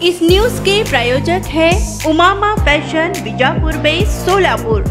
इस news के प्रायोजक है Umama fashion Bijapur base Solapur.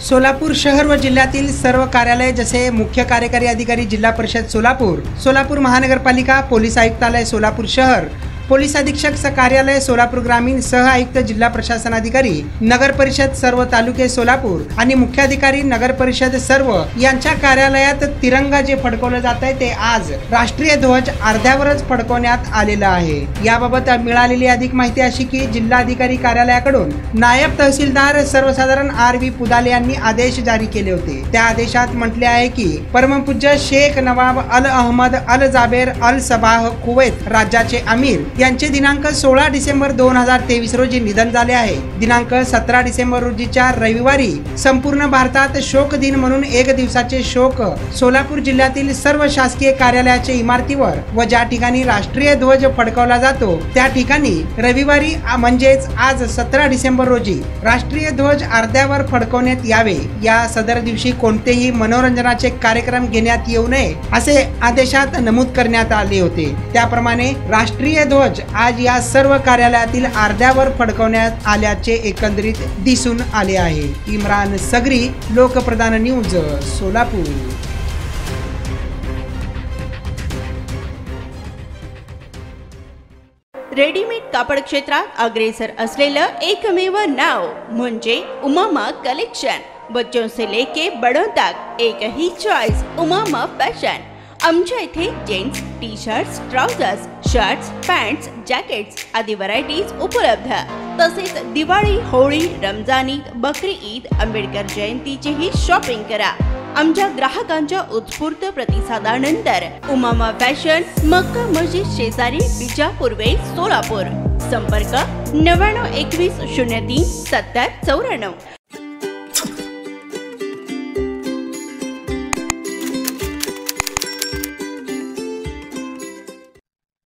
Solapur शहर व जिल्ह्यातील सर्व कार्यालय जसे मुख्य कार्यकारी अधिकारी जिल्हा परिषद सोलापूर, सोलापूर महानगरपालिका, पोलीस आयुक्तालय सोलापूर शहर, पोलीस अधीक्षक कार्यालय सोलापूर ग्रामीण, सह आयुक्त जिल्हा प्रशासनाधिकारी, नगर परिषद सर्व तालुके सोलापूर आणि मुख्याधिकारी नगर परिषद सर्व यांच्या कार्यालयात तिरंगा जे फडकवलं जात आहे ते आज राष्ट्रीय ध्वज अर्ध्यावरच फडकवण्यात आलेला आहे। याबाबत मिळालेली अधिक माहिती अशी की जिल्हाधिकारी कार्यालयाकडून नायब तहसीलदार सर्वसाधारण आर.व्ही. पुदाले यांनी आदेश जारी केले होते। त्या आदेशात म्हटले आहे की परमपूज्य शेख नवाब अल अहमद अल जाबेर अल सबाह कुवैत राज्याचे अमीर यांचे दिनांक 16 डिसेंबर 2023 रोजी निधन झाले आहे। दिनांक 17 डिसेंबर रोजीच्या रविवारी संपूर्ण भारतात शोक दिन म्हणून एक दिवसाचे शोक सोलापूर जिल्ह्यातील सर्व शासकीय कार्यालयाच्या इमारतीवर व ज्या ठिकाणी राष्ट्रीय ध्वज फडकवला जातो त्या ठिकाणी रविवारी म्हणजेच आज 17 डिसेंबर रोजी राष्ट्रीय ध्वज अर्ध्यावर फडकवण्यात यावे। या सदर दिवशी कोणतेही मनोरंजनाचे कार्यक्रम घेण्यात येऊ नये असे आदेशात नमूद करण्यात आले होते। त्याप्रमाणे राष्ट्रीय ध्वज आज या सर्व कार्यालयातील अर्ध्यावर फडकवण्यात आल्याचे एकंदरीत दिसून आले आहे। इम्रान सगरी, लोकप्रधान न्यूज, सोलापूर। रेडीमेड कापड क्षेत्रात अग्रेसर असलेलं एकमेव नाव म्हणजे उमामा कलेक्शन। बच्चों से लेके बड़ों तक एक ही चॉइस, उमामा फैशन। आमच्या इथे gents T shirts, trousers, shirts, pants, jackets आदी व्हरायटीज उपलब्ध। तसेच दिवाळी, होळी, रमजान ईद, बकरी ईद, आंबेडकर जयंतीचीही शॉपिंग करा। आमच्या ग्राहकांच्या उत्स्फूर्त प्रतिसादानंतर उमामा फॅशन, मक्का मस्जिद शेजारी, बीजापूर वेस्ट, सोलापूर। संपर्क 99 21 03 70 94।